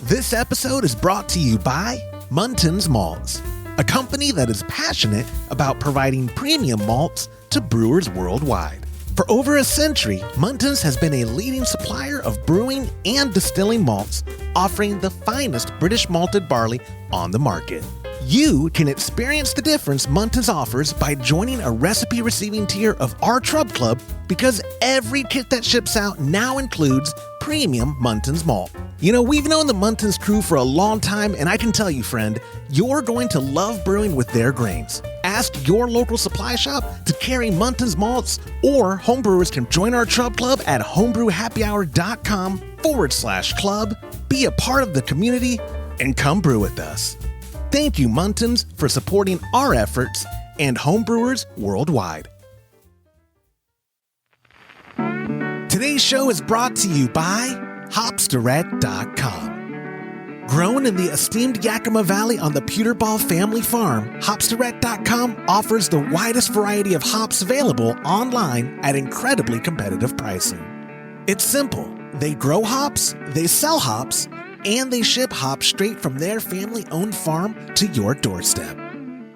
This episode is brought to you by Muntins Malts, a company that is passionate about providing premium malts to brewers worldwide. For over a century, Muntins has been a leading supplier of brewing and distilling malts, offering the finest British malted barley on the market. You can experience the difference Muntins offers by joining a recipe receiving tier of our Trub Club, because every kit that ships out now includes premium Muntins malt. You know, we've known the Muntins crew for a long time, and I can tell you, friend, you're going to love brewing with their grains. Ask your local supply shop to carry Muntins malts, or homebrewers can join our Trub Club at homebrewhappyhour.com/club, be a part of the community, and come brew with us. Thank you, Muntins, for supporting our efforts and homebrewers worldwide. Today's show is brought to you by Hopsdirect.com. Grown in the esteemed Yakima Valley on the Pewterball family farm, Hopsdirect.com offers the widest variety of hops available online at incredibly competitive pricing. It's simple. They grow hops, they sell hops, and they ship hops straight from their family-owned farm to your doorstep.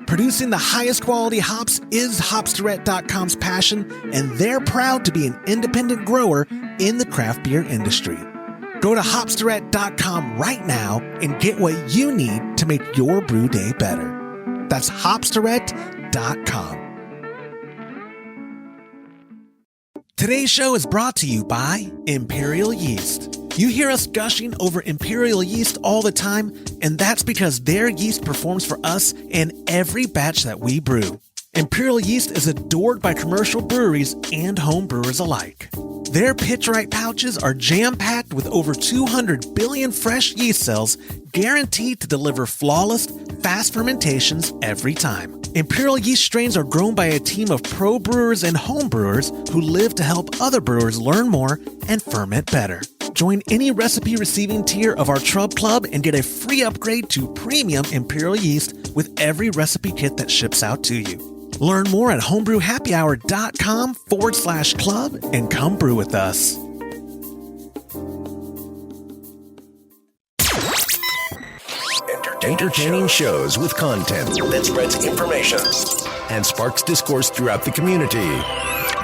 Producing the highest quality hops is Hopsdirect.com's passion, and they're proud to be an independent grower in the craft beer industry. Go to Hopsdirect.com right now and get what you need to make your brew day better. That's Hopsdirect.com. Today's show is brought to you by Imperial Yeast. You hear us gushing over Imperial Yeast all the time, and that's because their yeast performs for us in every batch that we brew. Imperial Yeast is adored by commercial breweries and home brewers alike. Their pitch-right pouches are jam-packed with over 200 billion fresh yeast cells, guaranteed to deliver flawless, fast fermentations every time. Imperial Yeast strains are grown by a team of pro brewers and home brewers who live to help other brewers learn more and ferment better. Join any recipe receiving tier of our Trub Club and get a free upgrade to premium Imperial Yeast with every recipe kit that ships out to you. Learn more at homebrewhappyhour.com/club and come brew with us. Entertaining shows with content that spreads information and sparks discourse throughout the community.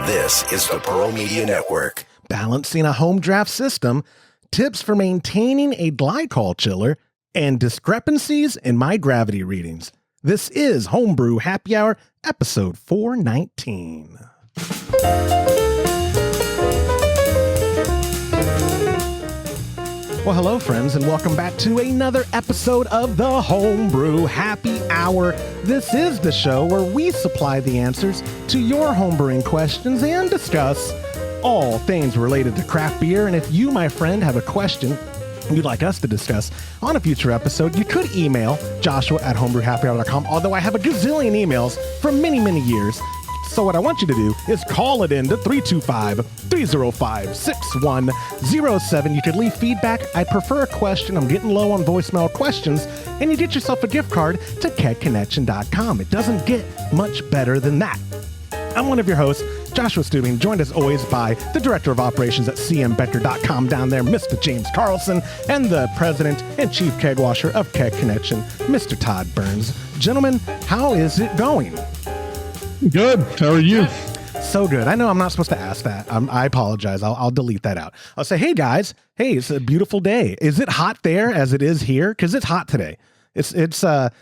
This is the Pearl Media Network. Balancing a home draft system, tips for maintaining a glycol chiller, and discrepancies in my gravity readings. This is Homebrew Happy Hour, episode 419. Well, hello, friends, and welcome back to another episode of the Homebrew Happy Hour. This is the show where we supply the answers to your homebrewing questions and discuss all things related to craft beer. And if you, my friend, have a question you'd like us to discuss on a future episode, you could email joshua@homebrewhappyhour.com, although I have a gazillion emails from many, many years. So what I want you to do is call it in to 325-305-6107. You could leave feedback. I prefer a question. I'm getting low on voicemail questions. And you get yourself a gift card to kegconnection.com. It doesn't get much better than that. I'm one of your hosts, Joshua Stubing, joined as always by the Director of Operations at cmbecker.com down there, Mr. James Carlson, and the President and Chief Keg Washer of Keg Connection, Mr. Todd Burns. Gentlemen, how is it going? Good. How are you? So good. I know I'm not supposed to ask that. I apologize. I'll delete that out. I'll say, hey guys, hey, it's a beautiful day. Is it hot there as it is here? Because it's hot today. It's like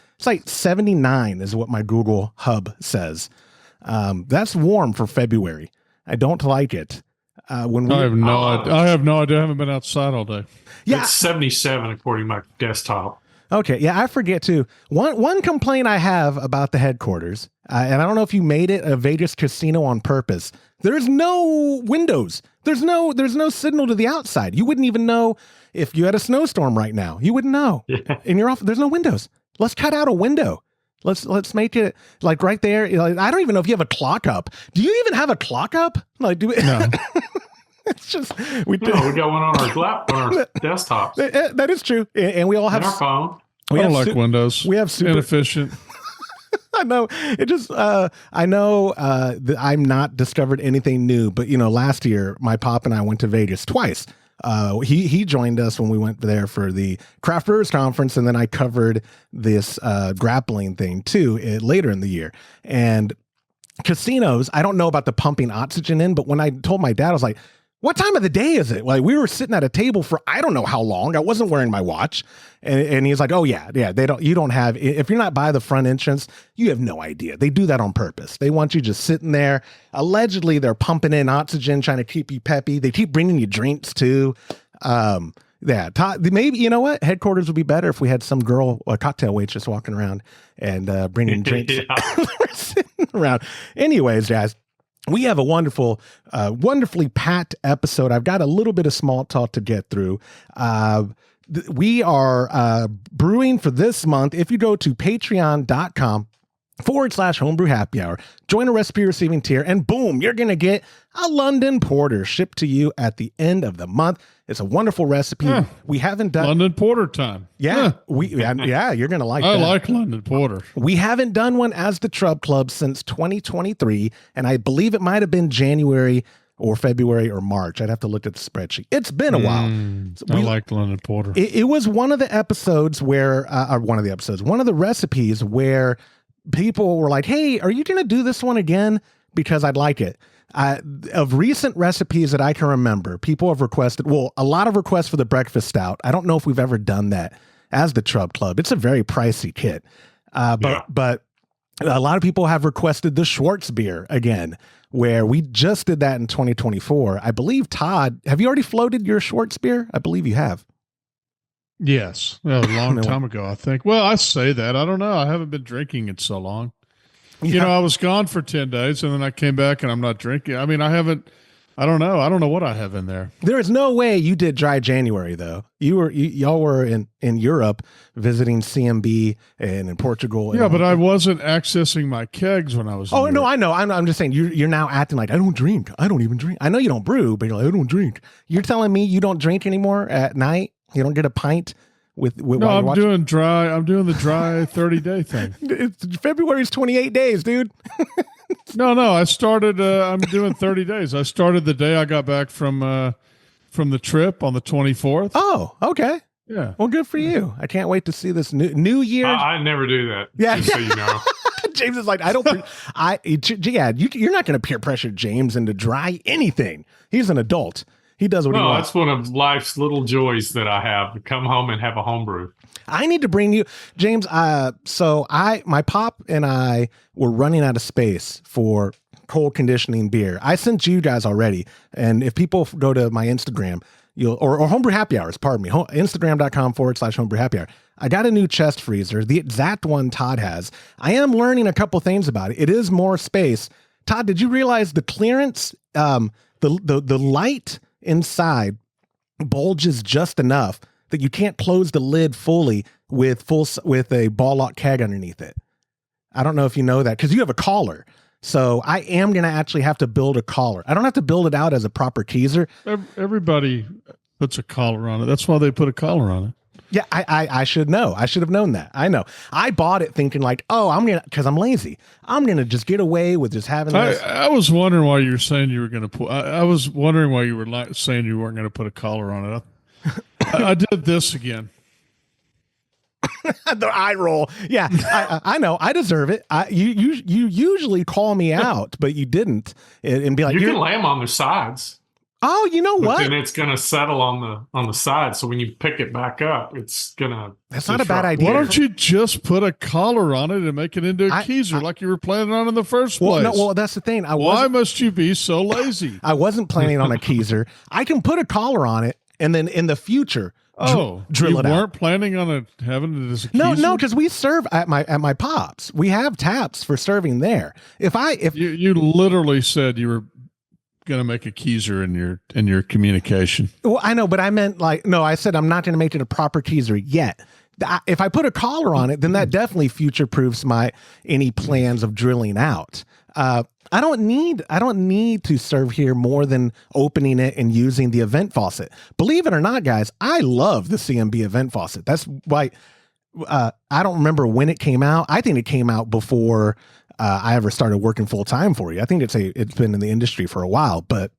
79 is what my Google Hub says. That's warm for February. I don't like it. I have no idea. I haven't been outside all day. Yeah, it's 77 according to my desktop. Okay, yeah, I forget too. One complaint I have about the headquarters, and I don't know if you made it a Vegas casino on purpose. There's no windows. There's no signal to the outside. You wouldn't even know if you had a snowstorm right now. You wouldn't know. Yeah. In your office, there's no windows. Let's cut out a window. Let's make it like right there. Like, I don't even know if you have a clock up. Do you even have a clock up? Like, do we? No. It's just we got one on our desktop. That is true, and we all have our phone. I don't like Windows. We have super inefficient. I know. It just, I know that I'm not discovered anything new, but last year my pop and I went to Vegas twice. he joined us when we went there for the Craft Brewers Conference, and then I covered this grappling thing too later in the year. And casinos, I don't know about the pumping oxygen in, but when I told my dad, I was like, what time of the day is it? Like, we were sitting at a table for I don't know how long. I wasn't wearing my watch. And he's like, oh yeah, you don't have, if you're not by the front entrance, you have no idea. They do that on purpose. They want you just sitting there. Allegedly, they're pumping in oxygen, trying to keep you peppy. They keep bringing you drinks too. Yeah, Todd, maybe, you know what? Headquarters would be better if we had some girl, a cocktail waitress walking around and bringing drinks sitting around. Anyways, guys, we have a wonderfully packed episode. I've got a little bit of small talk to get through. We are brewing for this month. If you go to patreon.com/homebrew happy hour, join a recipe receiving tier, and boom, you're going to get a London Porter shipped to you at the end of the month. It's a wonderful recipe. We haven't done London Porter time. Yeah, you're going to like I that. like London Porter. We haven't done one as the Trub Club since 2023, and I believe it might have been January or February or March. I'd have to look at the spreadsheet. It's been a while. I like London Porter. It was one of the episodes where, one of the recipes where people were like, hey, are you going to do this one again? Because I'd like it. Of recent recipes that I can remember, people have requested, a lot of requests for the breakfast stout. I don't know if we've ever done that as the Trub Club. It's a very pricey kit. But a lot of people have requested the Schwartz beer again, where we just did that in 2024. I believe, Todd, have you already floated your Schwartz beer? I believe you have. Yes. A long time ago, I think. Well, I say that. I don't know. I haven't been drinking it so long. Yeah. You know, I was gone for 10 days and then I came back and I'm not drinking. I mean, I don't know. I don't know what I have in there. There is no way you did dry January though. Y'all were in Europe visiting CMB and in Portugal. Yeah, but I wasn't accessing my kegs when I was in Europe. No, I know. I'm just saying you're now acting like I don't drink. I don't even drink. I know you don't brew, but you're like, I don't drink. You're telling me you don't drink anymore at night? You don't get a pint? No, I'm doing the dry 30-day thing. February's 28 days, dude. No, I started, I'm doing 30 days. I started the day I got back from the trip on the 24th. Oh, okay. Yeah. Well, good for you. I can't wait to see this new year. I never do that. Yeah. Just so you know. James is like, you're not going to peer pressure James into dry anything. He's an adult. He does what he wants. That's one of life's little joys that I have, to come home and have a homebrew. I need to bring you, James. My pop and I were running out of space for cold conditioning beer. I sent you guys already. And if people go to my Instagram, or Homebrew Happy Hours, pardon me, Instagram.com/Homebrew Happy Hour. I got a new chest freezer, the exact one Todd has. I am learning a couple things about it. It is more space. Todd, did you realize the clearance, the light inside bulges just enough that you can't close the lid fully with a ball lock keg underneath it? I don't know if you know that because you have a collar. So I am going to actually have to build a collar. I don't have to build it out as a proper keezer. Everybody puts a collar on it. That's why they put a collar on it. Yeah, I should know. I should have known that. I know. I bought it thinking like, because I'm lazy. I'm going to just get away with just having this. I was wondering why you were saying you were going to put, I was wondering why you were saying you weren't going to put a collar on it. I did this again. The eye roll. Yeah, I know. I deserve it. You usually call me out, but you didn't. And be like, you can lay them on their sides. Oh, you know what? Then it's going to settle on the side. So when you pick it back up, it's going to. That's not a bad idea. Why don't you just put a collar on it and make it into a keezer like you were planning on in the first place? Well, that's the thing. Why must you be so lazy? I wasn't planning on a keezer. I can put a collar on it, and then in the future, drill it out. You weren't planning on having it as a keezer? No, because we serve at my pops. We have taps for serving there. If you literally said you were going to make a keezer in your communication. Well, I know, but I meant I said I'm not going to make it a proper keezer yet. If I put a collar on it, then that definitely future-proofs any plans of drilling out. I don't need to serve here more than opening it and using the event faucet. Believe it or not, guys, I love the CMB event faucet. That's why I don't remember when it came out. I think it came out before I ever started working full time for you. I think it's been in the industry for a while, but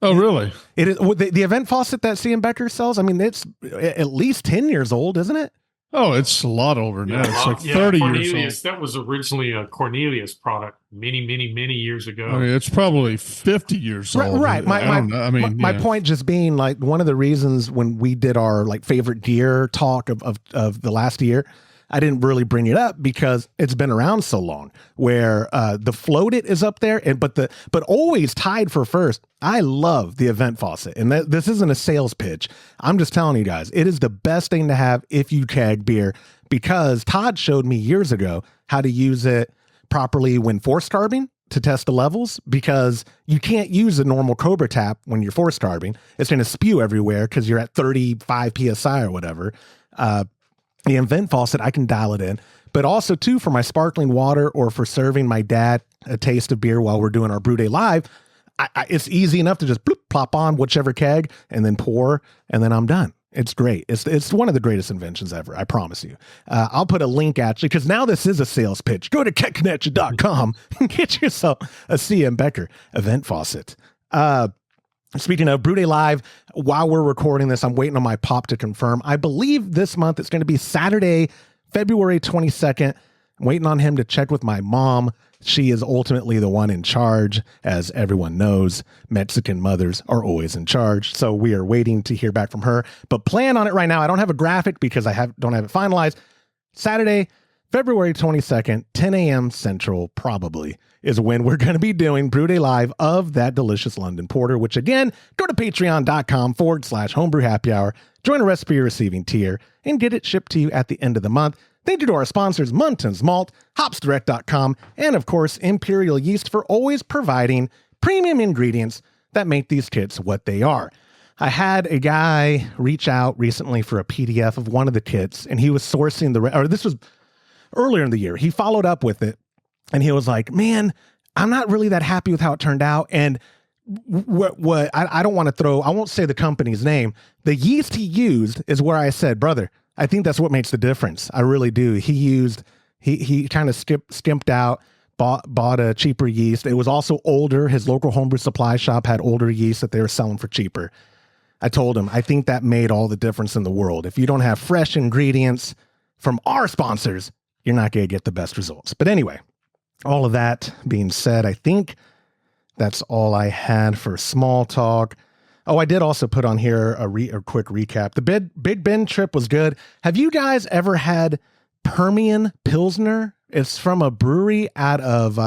Oh, really? It is the event faucet that C.M. Becker sells. I mean, it's at least 10 years old, isn't it? Oh, it's a lot older than that. It's like 30 Cornelius, years old. that was originally a Cornelius product many, many, many years ago. I mean, it's probably 50 years old. Right. My point just being, like, one of the reasons when we did our like favorite gear talk of the last year, I didn't really bring it up because it's been around so long, where the Floated is up there, but always tied for first. I love the event faucet, and this isn't a sales pitch. I'm just telling you guys, it is the best thing to have if you keg beer, because Todd showed me years ago how to use it properly when force carbing to test the levels, because you can't use a normal Cobra tap when you're force carbing. It's going to spew everywhere because you're at 35 PSI or whatever. The event faucet, I can dial it in, but also too for my sparkling water or for serving my dad a taste of beer while we're doing our brew day live. It's easy enough to just bloop, plop on whichever keg and then pour, and then I'm done. It's great. It's one of the greatest inventions ever. I promise you. I'll put a link actually, because now this is a sales pitch. Go to kegconnection.com and get yourself a CM Becker event faucet. Speaking of Brew Day Live, while we're recording this, I'm waiting on my pop to confirm. I believe this month it's going to be Saturday, February 22nd. I'm waiting on him to check with my mom. She is ultimately the one in charge. As everyone knows, Mexican mothers are always in charge. So we are waiting to hear back from her. But plan on it right now. I don't have a graphic because I don't have it finalized. Saturday, February 22nd, 10 a.m. Central, probably, is when we're going to be doing Brew Day Live of that delicious London Porter, which again, go to patreon.com/homebrew happy hour, join a recipe receiving tier, and get it shipped to you at the end of the month. Thank you to our sponsors, Muntons Malt, hopsdirect.com, and of course, Imperial Yeast, for always providing premium ingredients that make these kits what they are. I had a guy reach out recently for a PDF of one of the kits, and he was sourcing this was earlier in the year. He followed up with it, and he was like, man, I'm not really that happy with how it turned out. And I don't want to I won't say the company's name. The yeast he used is where I said, brother, I think that's what makes the difference. I really do. He kind of skimped out, bought a cheaper yeast. It was also older. His local homebrew supply shop had older yeast that they were selling for cheaper. I told him, I think that made all the difference in the world. If you don't have fresh ingredients from our sponsors, you're not going to get the best results. But anyway, all of that being said, I think that's all I had for small talk. Oh, I did also put on here a quick recap. The Big Bend trip was good. Have you guys ever had Permian Pilsner? It's from a brewery out of,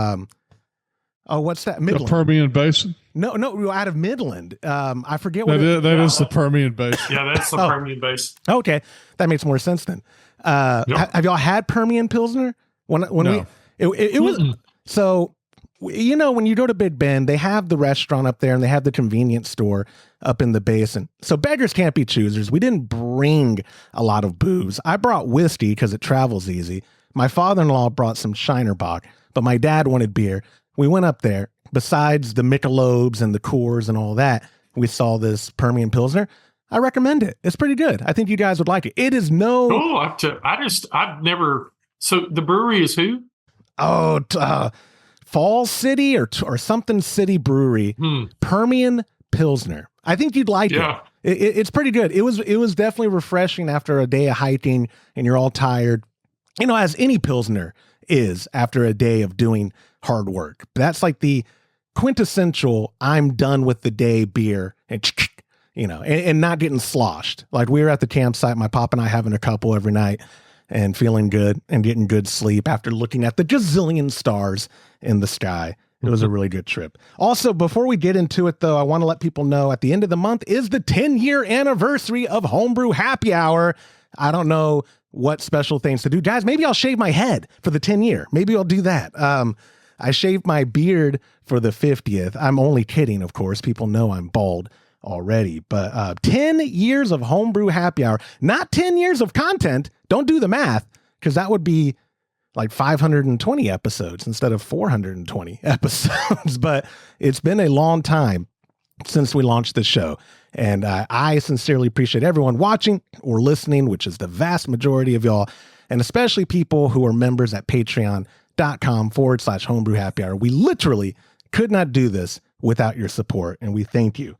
what's that? Midland. The Permian Basin? No, out of Midland. I forget what that is the Permian Basin. Yeah, that's the Permian Basin. Okay, that makes more sense then. Have y'all had Permian Pilsner? No. It was so, you know, when you go to Big Bend, they have the restaurant up there and they have the convenience store up in the basin. So beggars can't be choosers. We didn't bring a lot of booze. I brought whiskey because it travels easy. My father-in-law brought some Shiner Bock, but my dad wanted beer. We went up there. Besides the Michelobes and the Coors and all that, we saw this Permian Pilsner. I recommend it. It's pretty good. I think you guys would like it. It is no. Oh, I've never. So the brewery is who? Oh, Falls City or something City Brewery. Permian Pilsner. I think you'd like it. It's pretty good. It was definitely refreshing after a day of hiking and you're all tired. You know, as any Pilsner is after a day of doing hard work. That's like the quintessential I'm done with the day beer and you know, and not getting sloshed. Like we were at the campsite, my pop and I having a couple every night and feeling good and getting good sleep after looking at the gazillion stars in the sky. It was a really good trip. Also, before we get into it, though, I want to let people know at the end of the month is the 10-year anniversary of Homebrew Happy Hour. I don't know what special things to do. Guys, maybe I'll shave my head for the 10-year. Maybe I'll do that. I shaved my beard for the 50th. I'm only kidding, of course. People know I'm bald already. But 10 years of Homebrew Happy Hour. Not 10 years of content. Don't do the math, because that would be like 520 episodes instead of 420 episodes. But it's been a long time since we launched the show. And I sincerely appreciate everyone watching or listening, which is the vast majority of y'all, and especially people who are members at patreon.com/homebrew happy hour. We literally could not do this without your support, and we thank you.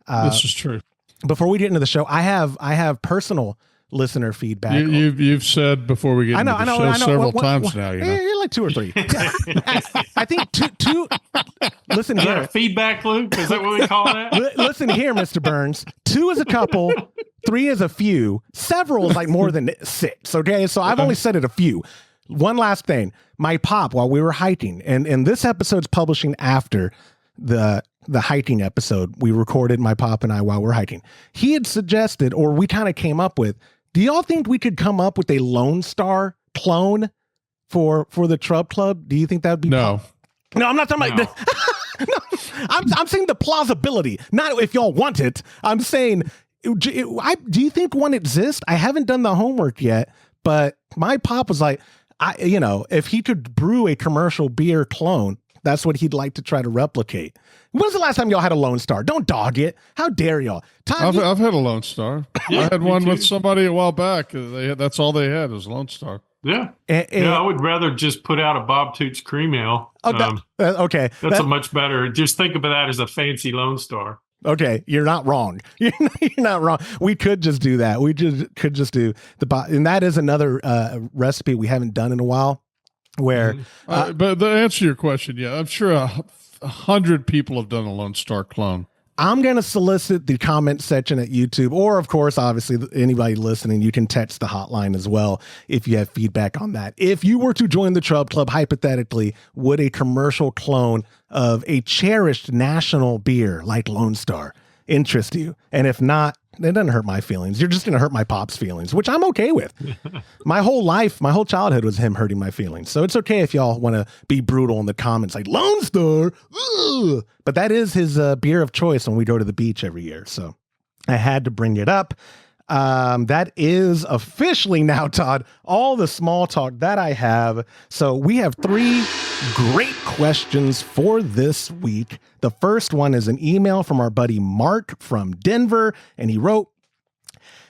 This is true. Before we get into the show, I have personal listener feedback. You've said before we get into the show several times now. Like 2 or 3. I think two. Listen is here. that a feedback loop? Is that what we call that? Listen here, Mr. Burns. 2 is a couple. 3 is a few. Several is like more than 6. Okay, so I've only said it a few. One last thing. My pop, while we were hiking, and this episode's publishing after the hiking episode we recorded, my pop and I, while we're hiking. He had suggested, or we kind of came up with, do y'all think we could come up with a Lone Star clone for the Trub Club? Do you think that would be no? No, I'm not talking about. No, I'm saying the plausibility, not if y'all want it. I'm saying, do you think one exists? I haven't done the homework yet, but my pop was like, if he could brew a commercial beer clone, that's what he'd like to try to replicate. When's the last time y'all had a Lone Star? Don't dog it. How dare y'all? I've had a Lone Star. I had one with somebody a while back. That's all they had was Lone Star. Yeah. I would rather just put out a Bob Toots Cream Ale. Okay. That's a much better. Just think of that as a fancy Lone Star. Okay, you're not wrong. You're not wrong. We could just do that. We could just do and that is another recipe we haven't done in a while. Where, but to answer your question, yeah, I'm sure 100 people have done a Lone Star clone. I'm going to solicit the comment section at YouTube, or of course, obviously, anybody listening, you can text the hotline as well if you have feedback on that. If you were to join the Trub Club, hypothetically, would a commercial clone of a cherished national beer like Lone Star interest you? And if not, it doesn't hurt my feelings. You're just going to hurt my pop's feelings, which I'm okay with. My whole childhood was him hurting my feelings. So it's okay if y'all want to be brutal in the comments like Lone Star. Ugh. But that is his beer of choice when we go to the beach every year. So I had to bring it up. That is officially now, Todd, all the small talk that I have. So we have 3 great questions for this week. The first one is an email from our buddy Mark from Denver, and he wrote,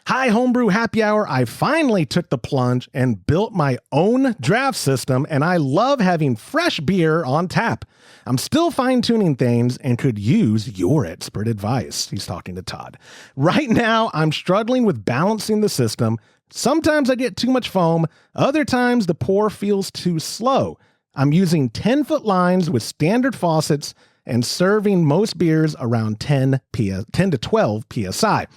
"Hi, Homebrew Happy Hour. I finally took the plunge and built my own draft system, and I love having fresh beer on tap. I'm still fine-tuning things and could use your expert advice." He's talking to Todd. "Right now, I'm struggling with balancing the system. Sometimes I get too much foam. Other times, the pour feels too slow. I'm using 10-foot lines with standard faucets and serving most beers around 10 to 12 PSI.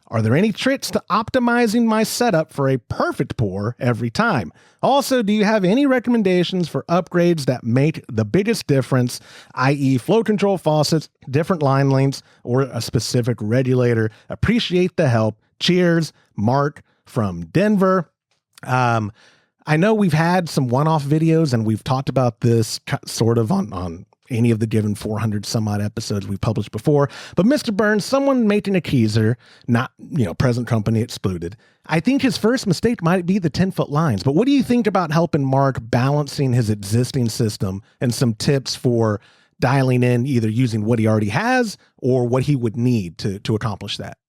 Are there any tricks to optimizing my setup for a perfect pour every time? Also, do you have any recommendations for upgrades that make the biggest difference, i.e. flow control faucets, different line lengths, or a specific regulator? Appreciate the help. Cheers, Mark from Denver." I know we've had some one-off videos, and we've talked about this sort of on any of the given 400 some odd episodes we've published before. But Mr. Burns, someone making a keezer, not, present company excluded, I think his first mistake might be the 10-foot lines. But what do you think about helping Mark balancing his existing system and some tips for dialing in either using what he already has or what he would need to accomplish that?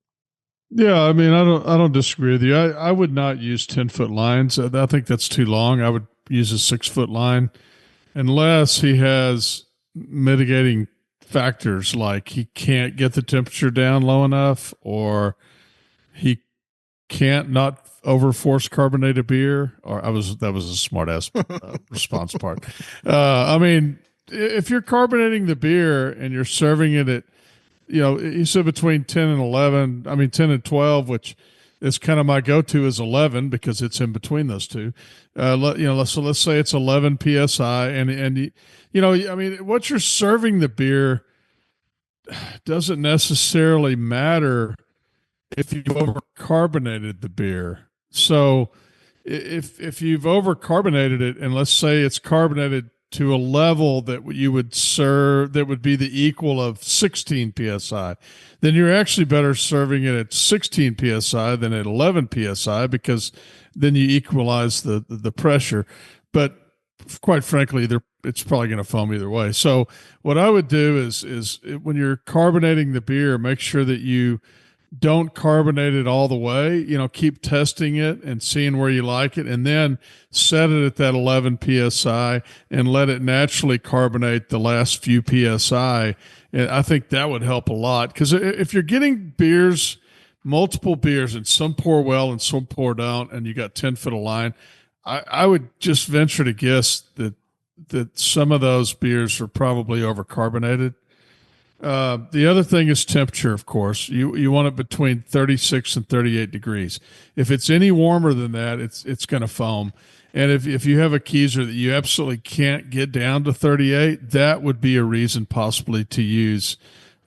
Yeah, I mean, I don't disagree with you. I would not use 10-foot lines. I think that's too long. I would use a 6-foot line unless he has mitigating factors like he can't get the temperature down low enough, or he can't not over force carbonate a beer. Or that was a smart ass response part. I mean, if you're carbonating the beer and you're serving it at, you said between 10 and 11, 10 and 12, which is kind of my go-to is 11 because it's in between those two. So let's say it's 11 PSI and what you're serving the beer doesn't necessarily matter if you've over-carbonated the beer. So if you've over-carbonated it, and let's say it's carbonated to a level that you would serve that would be the equal of 16 PSI, then you're actually better serving it at 16 PSI than at 11 PSI, because then you equalize the pressure. But quite frankly, it's probably going to foam either way. So what I would do is when you're carbonating the beer, make sure that you don't carbonate it all the way. Keep testing it and seeing where you like it, and then set it at that 11 PSI and let it naturally carbonate the last few PSI. And I think that would help a lot, because if you're getting beers, multiple beers, and some pour well and some pour down, and you got 10 foot of line, I would just venture to guess that some of those beers are probably overcarbonated. The other thing is temperature, of course. You want it between 36 and 38 degrees. If it's any warmer than that, it's going to foam. And if you have a keezer that you absolutely can't get down to 38, that would be a reason possibly to use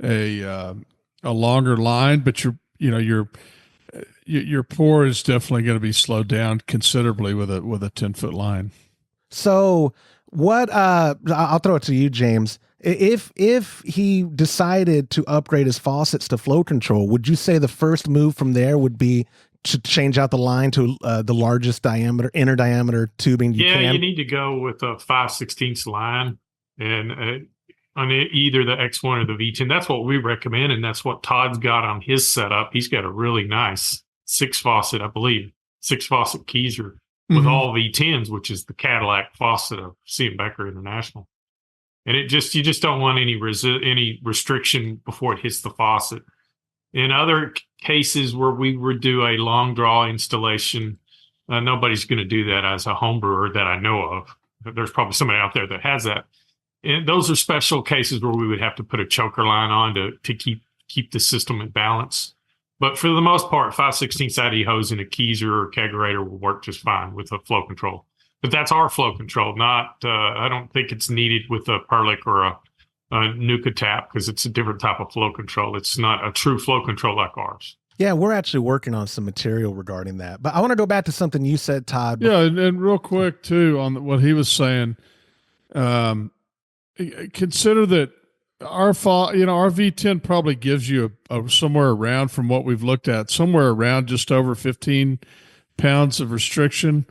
a longer line. But your pour is definitely going to be slowed down considerably with a 10-foot line. So what? I'll throw it to you, James. If he decided to upgrade his faucets to flow control, would you say the first move from there would be to change out the line to the largest diameter, inner diameter tubing you can? Yeah, you need to go with a 5/16 line, and on either the X1 or the V10. That's what we recommend, and that's what Todd's got on his setup. He's got a really nice 6-faucet, I believe, 6-faucet keezer with all V10s, which is the Cadillac faucet of C. Becker International. And you just don't want any restriction before it hits the faucet. In other cases where we would do a long draw installation, nobody's going to do that as a home brewer that I know of. There's probably somebody out there that has that. And those are special cases where we would have to put a choker line on to keep the system in balance. But for the most part, 5/16 ID hose in a keezer or kegerator will work just fine with a flow control. But that's our flow control, not, I don't think it's needed with a Perlick or a Nuka tap, because it's a different type of flow control. It's not a true flow control like ours. Yeah, we're actually working on some material regarding that. But I want to go back to something you said, Todd. Yeah, and real quick, too, on what he was saying, consider that our V10 probably gives you a somewhere around, from what we've looked at, somewhere around just over 15 pounds of restriction.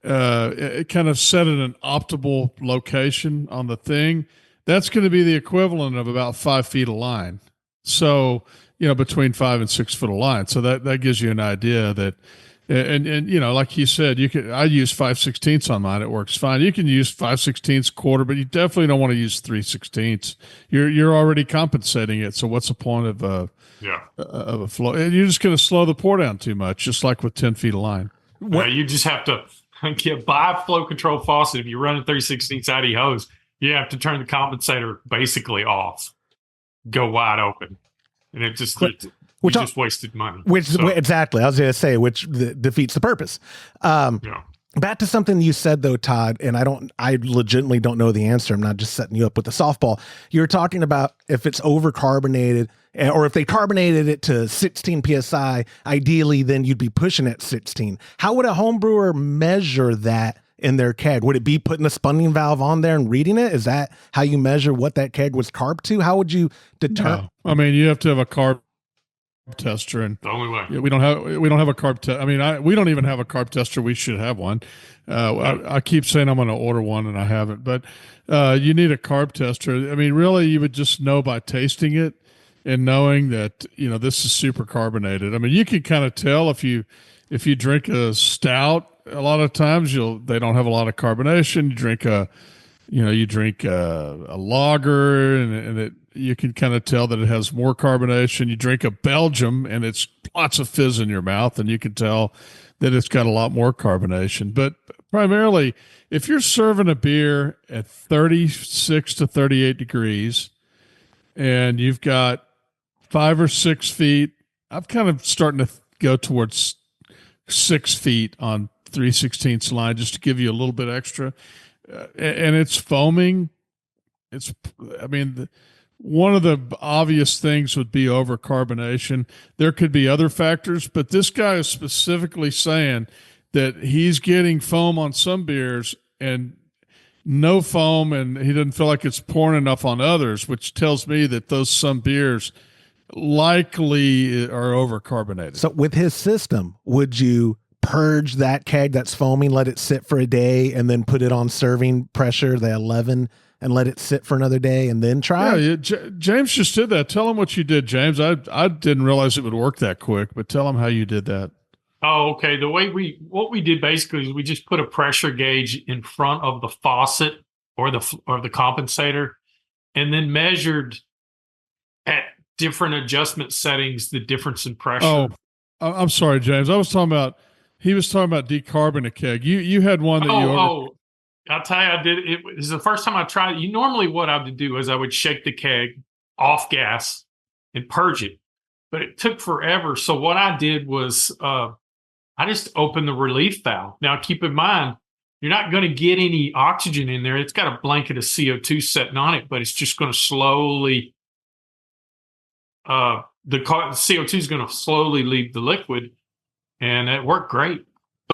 It kind of set at an optimal location on the thing. That's going to be the equivalent of about 5 feet of line. So, between 5 and 6 foot of line. So that gives you an idea that, and like you said, I use 5/16 on mine. It works fine. You can use 5/16 quarter, but you definitely don't want to use 3/16. You're already compensating it. So what's the point of a flow? And you're just going to slow the pour down too much, just like with 10 feet of line. You just have to buy a flow control faucet. If you run a 3/16 ID hose, you have to turn the compensator basically off, go wide open, and it just just wasted money. Exactly, I was going to say, which defeats the purpose. Back to something you said though, Todd, and I legitimately don't know the answer. I'm not just setting you up with a softball. You're talking about if it's overcarbonated, or if they carbonated it to 16 psi, ideally, then you'd be pushing at 16. How would a home brewer measure that in their keg? Would it be putting a spunding valve on there and reading it? Is that how you measure what that keg was carb to? How would you determine? No. I mean, you have to have a carb tester, and the only way. We don't have a carb test. I mean, we don't even have a carb tester. We should have one. I keep saying I'm going to order one, and I haven't. But you need a carb tester. I mean, really, you would just know by tasting it and knowing that this is super carbonated. I mean, you can kind of tell if you drink a stout. A lot of times they don't have a lot of carbonation. You drink a lager, and you can kind of tell that it has more carbonation. You drink a Belgium, and it's lots of fizz in your mouth, and you can tell that it's got a lot more carbonation. But primarily, if you're serving a beer at 36 to 38 degrees, and you've got 5 or 6 feet, I'm kind of starting to go towards 6 feet on 3/16 line, just to give you a little bit extra. And it's foaming. One of the obvious things would be overcarbonation. There could be other factors, but this guy is specifically saying that he's getting foam on some beers and no foam, and he doesn't feel like it's pouring enough on others, which tells me that some beers likely are overcarbonated. So with his system, would you purge that keg that's foaming, let it sit for a day, and then put it on serving pressure, the 11, and let it sit for another day, and then try? Yeah, James just did that. Tell him what you did, James. I didn't realize it would work that quick, but tell him how you did that. Oh, okay. What we did basically is we just put a pressure gauge in front of the faucet or the compensator, and then measured at different adjustment settings, the difference in pressure. Oh, I'm sorry, James. He was talking about decarbing a keg. You had one that I'll tell you, I did. It was the first time I tried it. Normally what I would do is I would shake the keg off gas and purge it, but it took forever. So what I did was I just opened the relief valve. Now, keep in mind, you're not going to get any oxygen in there. It's got a blanket of CO2 sitting on it, but it's just going to slowly, the CO2 is going to slowly leave the liquid, and it worked great.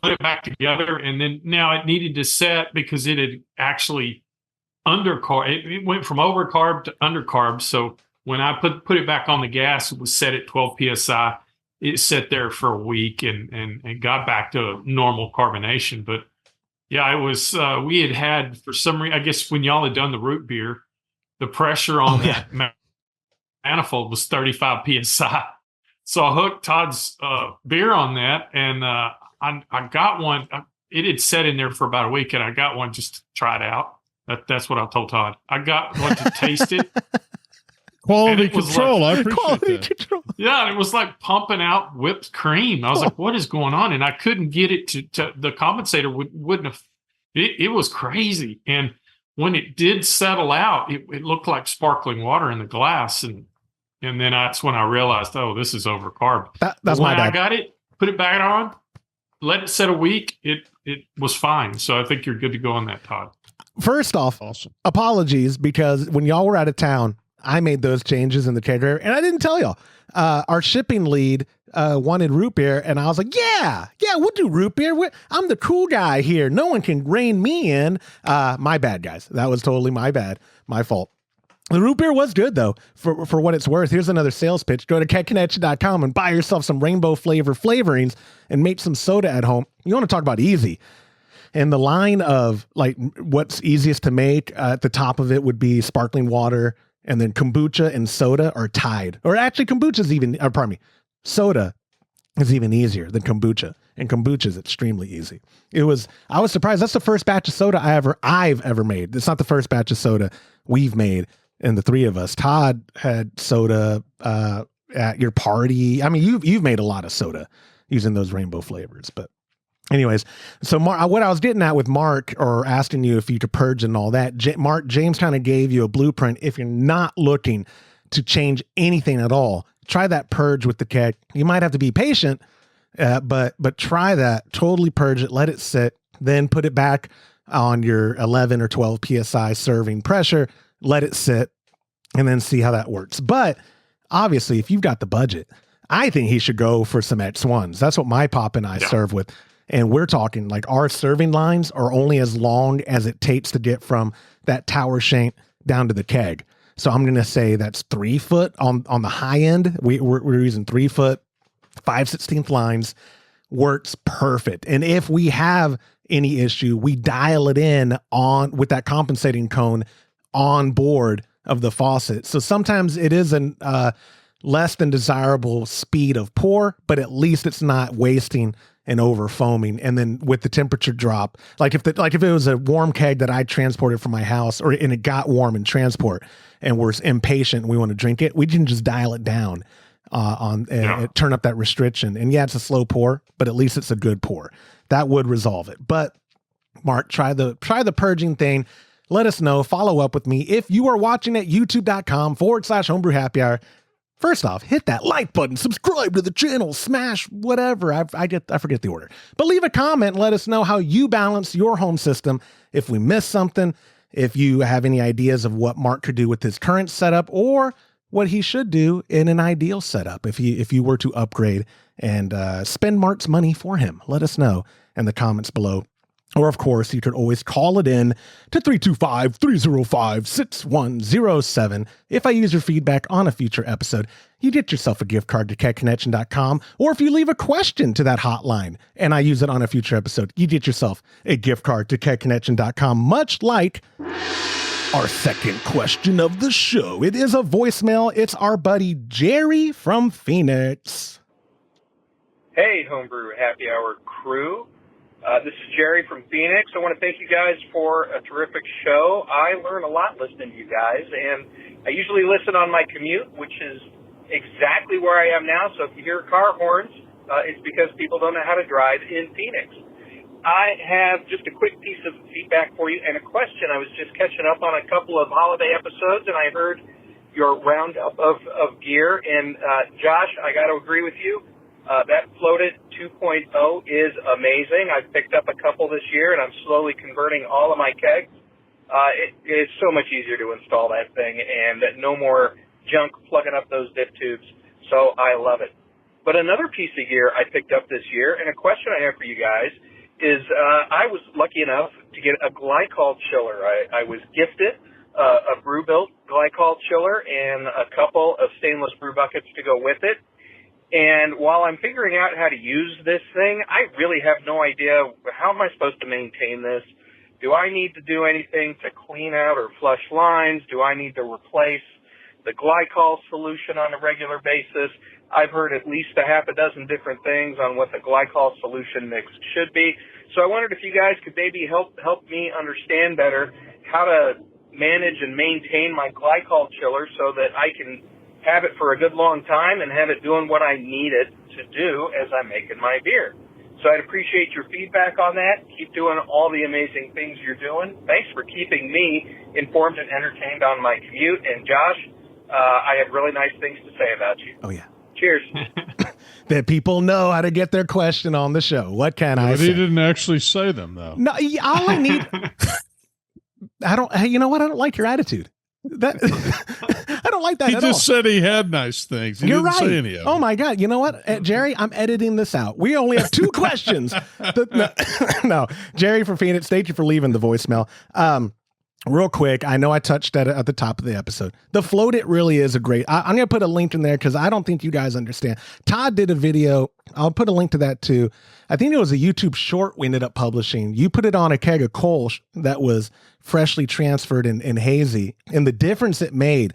Put it back together, and then now it needed to set because it had actually undercarb. It went from overcarb to undercarb. So when I put it back on the gas, it was set at 12 psi. It sat there for a week and got back to normal carbonation. But yeah, it was. We had for some reason, I guess when y'all had done the root beer, the pressure on that manifold was 35 psi. So I hooked Todd's beer on that, and I got one. It had sat in there for about a week, and I got one just to try it out. That's what I told Todd. I got one to taste it. Quality control. I appreciate that. Control. Yeah, it was like pumping out whipped cream. I was like, what is going on? And I couldn't get it to the compensator wouldn't have. It was crazy. And when it did settle out, it looked like sparkling water in the glass. And then that's when I realized, oh, this is overcarb. That's my bad. I got it, put it back on, let it set a week. It was fine. So I think you're good to go on that, Todd. First off, awesome. Apologies, because when y'all were out of town, I made those changes in the kegerator, and I didn't tell y'all. Our shipping lead wanted root beer, and I was like, yeah, we'll do root beer. I'm the cool guy here. No one can rein me in. My bad, guys. That was totally my bad. My fault. The root beer was good, though, for what it's worth. Here's another sales pitch. Go to kegconnection.com and buy yourself some rainbow flavor flavorings and make some soda at home. You want to talk about easy. And the line of like what's easiest to make at the top of it would be sparkling water, and then kombucha and soda are tied. Or actually, soda is even easier than kombucha, and kombucha is extremely easy. I was surprised. That's the first batch of soda I've ever made. It's not the first batch of soda we've made, and the three of us. Todd had soda at your party. I mean, you've made a lot of soda using those rainbow flavors, but. Anyways, so what I was getting at with Mark, or asking you if you could purge and all that, James kind of gave you a blueprint. If you're not looking to change anything at all, try that purge with the keg. You might have to be patient, but try that. Totally purge it, let it sit, then put it back on your 11 or 12 psi serving pressure, let it sit, and then see how that works. But obviously, if you've got the budget, I think he should go for some X1s. That's what my pop and I serve with. And we're talking like our serving lines are only as long as it takes to get from that tower shank down to the keg. So I'm going to say that's 3 foot on the high end. We're using 3 foot, 5/16 lines. Works perfect. And if we have any issue, we dial it in on with that compensating cone on board of the faucet. So sometimes it is an less than desirable speed of pour, but at least it's not wasting and over foaming. And then with the temperature drop, like if it was a warm keg that I transported from my house, and it got warm in transport and we're impatient and we want to drink it, we can just dial it down and turn up that restriction. And yeah, it's a slow pour, but at least it's a good pour. That would resolve it. But Mark, try the purging thing. Let us know. Follow up with me. If you are watching at youtube.com/homebrew happy hour, first off, hit that like button, subscribe to the channel, smash whatever. I forget the order. But leave a comment and let us know how you balance your home system. If we missed something, if you have any ideas of what Mark could do with his current setup, or what he should do in an ideal setup if you were to upgrade and spend Mark's money for him. Let us know in the comments below. Or, of course, you could always call it in to 325-305-6107. If I use your feedback on a future episode, you get yourself a gift card to kegconnection.com. Or if you leave a question to that hotline and I use it on a future episode, you get yourself a gift card to kegconnection.com, much like our second question of the show. It is a voicemail. It's our buddy Jerry from Phoenix. Hey, Homebrew Happy Hour crew. This is Jerry from Phoenix. I want to thank you guys for a terrific show. I learn a lot listening to you guys, and I usually listen on my commute, which is exactly where I am now. So if you hear car horns, it's because people don't know how to drive in Phoenix. I have just a quick piece of feedback for you and a question. I was just catching up on a couple of holiday episodes, and I heard your roundup of gear. And Josh, I got to agree with you. That Floated 2.0 is amazing. I've picked up a couple this year, and I'm slowly converting all of my kegs. It is so much easier to install that thing, and no more junk plugging up those dip tubes. So I love it. But another piece of gear I picked up this year, and a question I have for you guys, is I was lucky enough to get a Glycol chiller. I was gifted a brew-built Glycol chiller and a couple of stainless brew buckets to go with it. And while I'm figuring out how to use this thing, I really have no idea how am I supposed to maintain this. Do I need to do anything to clean out or flush lines? Do I need to replace the Glycol solution on a regular basis? I've heard at least a half a dozen different things on what the Glycol solution mix should be. So I wondered if you guys could maybe help me understand better how to manage and maintain my Glycol chiller so that I can have it for a good long time and have it doing what I need it to do as I'm making my beer. So I'd appreciate your feedback on that. Keep doing all the amazing things you're doing. Thanks for keeping me informed and entertained on my commute. And Josh, I have really nice things to say about you. Oh, yeah. Cheers. That people know how to get their question on the show. What can I say? He didn't actually say them, though. No, all I need... you know what? I don't like your attitude. I don't like that. He just said he had nice things. You're didn't say any of them. Oh my God. You know what, Jerry? I'm editing this out. We only have 2 questions. No, Jerry from Phoenix, thank you for leaving the voicemail. Real quick, I know I touched at the top of the episode. The Floated really is a great. I'm going to put a link in there because I don't think you guys understand. Todd did a video. I'll put a link to that too. I think it was a YouTube short we ended up publishing. You put it on a keg of kolsch that was freshly transferred and hazy, and the difference it made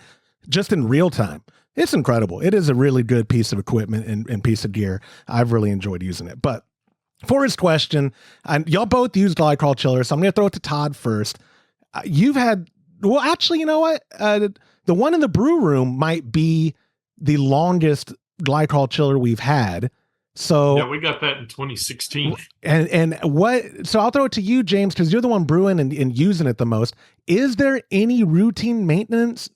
just in real time. It's incredible. It is a really good piece of equipment and piece of gear. I've really enjoyed using it. But for his question, y'all both used Glycol chillers, so I'm going to throw it to Todd first. You've had, well, actually, you know what? The one in the brew room might be the longest Glycol chiller we've had. So yeah, we got that in 2016. And what? So I'll throw it to you, James, because you're the one brewing and using it the most. Is there any routine maintenance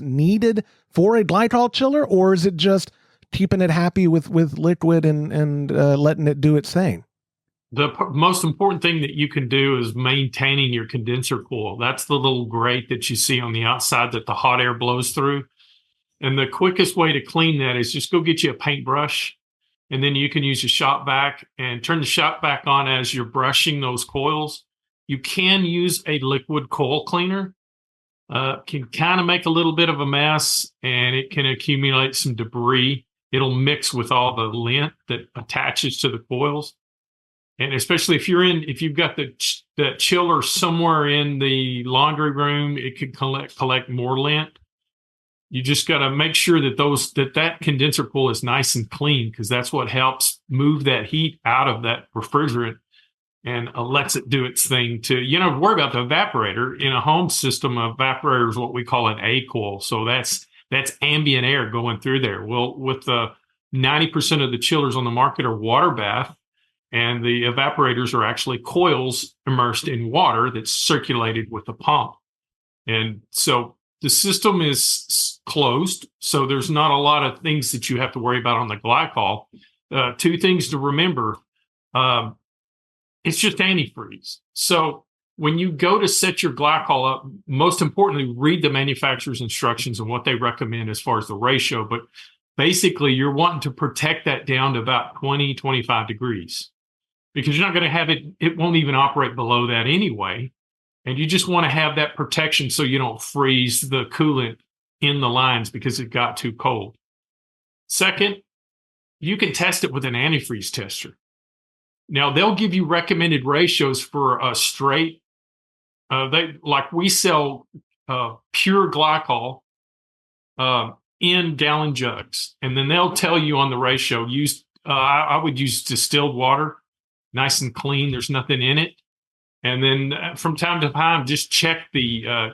needed for a Glycol chiller, or is it just keeping it happy with liquid and letting it do its thing? The most important thing that you can do is maintaining your condenser coil. That's the little grate that you see on the outside that the hot air blows through. And the quickest way to clean that is just go get you a paintbrush, and then you can use your shop vac and turn the shop vac on as you're brushing those coils. You can use a liquid coil cleaner. Can kind of make a little bit of a mess, and it can accumulate some debris. It'll mix with all the lint that attaches to the coils. And especially if you've got the chiller somewhere in the laundry room, it could collect more lint. You just got to make sure that that condenser coil is nice and clean, because that's what helps move that heat out of that refrigerant and lets it do its thing to, worry about the evaporator. In a home system, an evaporator is what we call an A coil. So that's ambient air going through there. Well, with the 90% of the chillers on the market are water bath, and the evaporators are actually coils immersed in water that's circulated with a pump. And so the system is closed, so there's not a lot of things that you have to worry about on the Glycol. 2 things to remember. It's just antifreeze. So when you go to set your Glycol up, most importantly, read the manufacturer's instructions and what they recommend as far as the ratio. But basically, you're wanting to protect that down to about 20, 25 degrees. Because you're not going to have it won't even operate below that anyway. And you just want to have that protection so you don't freeze the coolant in the lines because it got too cold. Second, you can test it with an antifreeze tester. Now, they'll give you recommended ratios for a straight. We sell pure Glycol in gallon jugs. And then they'll tell you on the ratio, I would use distilled water. nice and clean. There's nothing in it. And then from time to time, just check the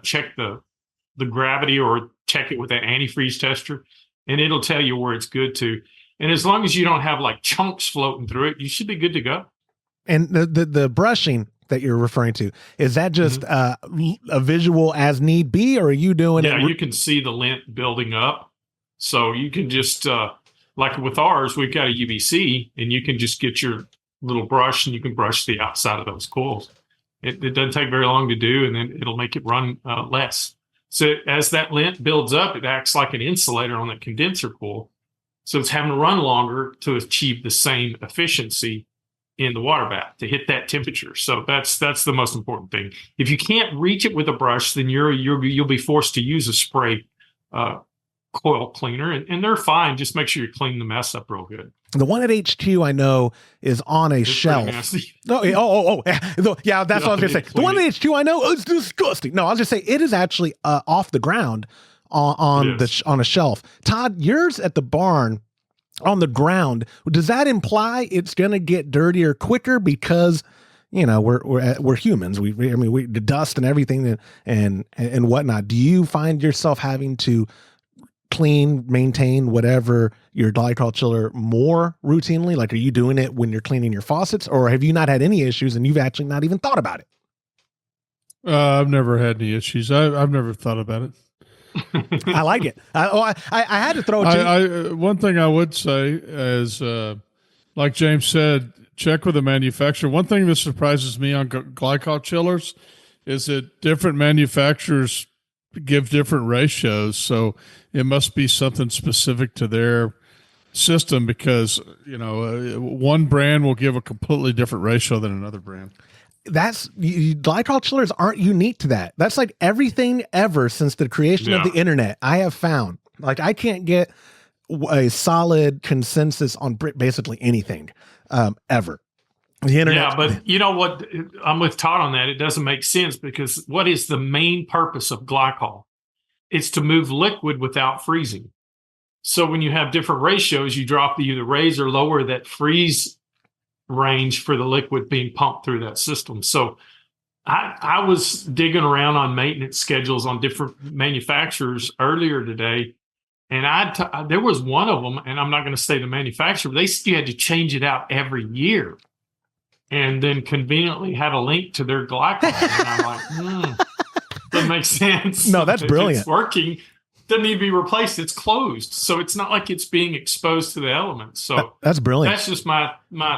gravity, or check it with an antifreeze tester, and it'll tell you where it's good to. And as long as you don't have like chunks floating through it, you should be good to go. And the brushing that you're referring to, is that just a visual as need be, or are you doing it? Yeah, you can see the lint building up. So you can just, like with ours, we've got a UBC, and you can just get your little brush and you can brush the outside of those coils. It doesn't take very long to do, and then it'll make it run less. So as that lint builds up, it acts like an insulator on that condenser coil. So it's having to run longer to achieve the same efficiency in the water bath to hit that temperature. So that's the most important thing. If you can't reach it with a brush, then you'll be forced to use a spray coil cleaner, and they're fine. Just make sure you clean the mess up real good. The one at HQ I know is on a shelf. Yeah, that's what I was going to say. The one at HQ I know is disgusting. No, I'll just say it is actually off the ground on a shelf. Todd, yours at the barn on the ground. Does that imply it's going to get dirtier quicker because we're humans? We the dust and everything and whatnot. Do you find yourself having to clean, maintain whatever your glycol chiller more routinely? Like, are you doing it when you're cleaning your faucets, or have you not had any issues and you've actually not even thought about it? I've never had any issues. I've never thought about it. I like it. I had to throw it. One thing I would say is, like James said, check with the manufacturer. One thing that surprises me on glycol chillers is that different manufacturers give different ratios. So it must be something specific to their system, because one brand will give a completely different ratio than another brand. Glycol chillers aren't unique to that. That's like everything ever since the creation of the internet. I have found, like, I can't get a solid consensus on basically anything ever. The internet. Yeah, but you know what? I'm with Todd on that. It doesn't make sense, because what is the main purpose of glycol? It's to move liquid without freezing. So when you have different ratios, you either raise or lower that freeze range for the liquid being pumped through that system. So I was digging around on maintenance schedules on different manufacturers earlier today, and there was one of them, and I'm not going to say the manufacturer, but you had to change it out every year, and then conveniently had a link to their glycol. And I'm like, doesn't make sense. No, that's brilliant. It's working. Doesn't need to be replaced. It's closed. So it's not like it's being exposed to the elements. So that's brilliant. That's just my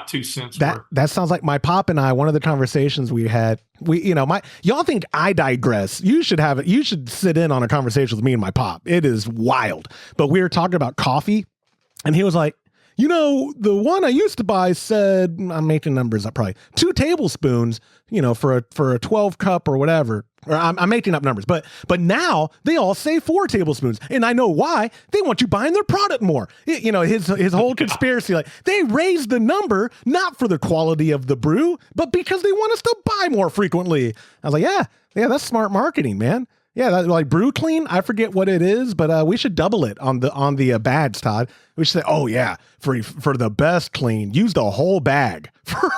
2 cents. That sounds like my pop and I, one of the conversations we had, y'all think I digress. You should sit in on a conversation with me and my pop. It is wild. But we were talking about coffee, and he was like, the one I used to buy said, I'm making numbers up, probably 2 tablespoons, for a 12 cup or whatever. Or I'm making up numbers, but now they all say 4 tablespoons, and I know why. They want you buying their product more. His whole conspiracy, like, they raised the number not for the quality of the brew, but because they want us to buy more frequently. I was like, yeah, that's smart marketing, man. Yeah, like Brew Clean, I forget what it is, but we should double it on the bags, Todd. We should say, oh yeah, for the best clean, use the whole bag for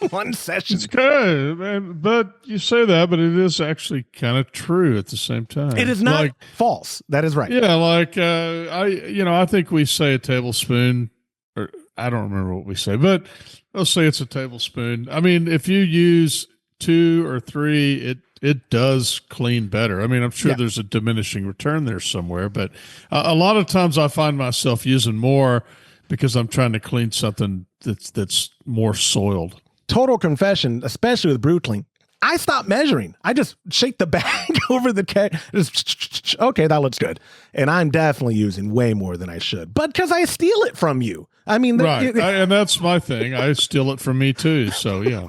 one session. It's good, man. But you say that, but it is actually kind of true at the same time. It is not false. That is right. Yeah, like I think we say a tablespoon, or I don't remember what we say, but let's say it's a tablespoon. I mean, if you use 2 or 3, it does clean better. I mean, I'm sure there's a diminishing return there somewhere, but a lot of times I find myself using more because I'm trying to clean something that's more soiled. Total confession, especially with Brew Clean, I stopped measuring. I just shake the bag over the can. Okay, that looks good. And I'm definitely using way more than I should, but because I steal it from you. I mean, right. And that's my thing. I steal it from me too. So yeah.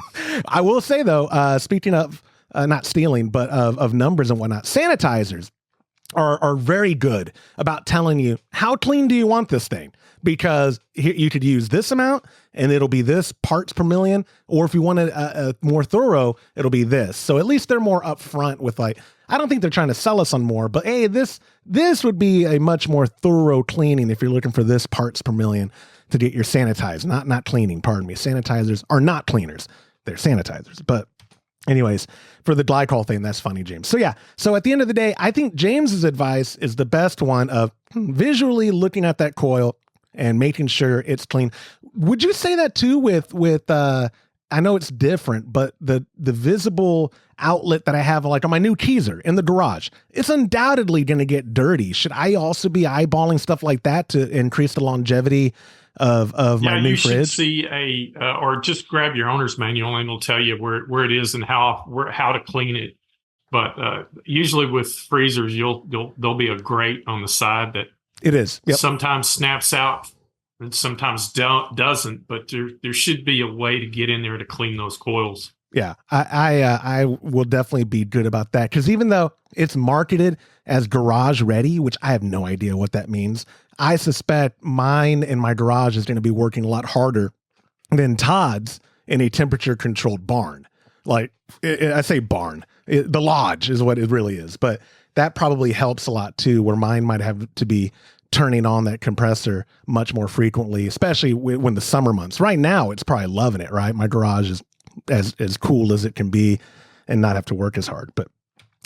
I will say though, speaking of not stealing, but of numbers and whatnot, sanitizers. are very good about telling you how clean do you want this thing, because you could use this amount and it'll be this parts per million, or if you want a more thorough, it'll be this. So at least they're more upfront with like, I don't think they're trying to sell us on more, but hey, this would be a much more thorough cleaning if you're looking for this parts per million to get your sanitized, not cleaning, pardon me. Sanitizers are not cleaners. They're sanitizers. But anyways, for the glycol thing, that's funny, James. So yeah, so at the end of the day, I think James's advice is the best one of visually looking at that coil and making sure it's clean. Would you say that too with I know it's different, but the visible outlet that I have like on my new Keezer in the garage, it's undoubtedly going to get dirty. Should I also be eyeballing stuff like that to increase the longevity of my new fridge? You should see or just grab your owner's manual and it'll tell you where it is and how to clean it. But usually with freezers, there'll be a grate on the side that it is sometimes snaps out and sometimes doesn't. But there should be a way to get in there to clean those coils. Yeah, I will definitely be good about that, because even though it's marketed as garage ready, which I have no idea what that means, I suspect mine in my garage is going to be working a lot harder than Todd's in a temperature controlled barn. Like I say barn, the lodge is what it really is, but that probably helps a lot too, where mine might have to be turning on that compressor much more frequently, especially when the summer months. Right now, it's probably loving it, right? My garage is as cool as it can be and not have to work as hard. But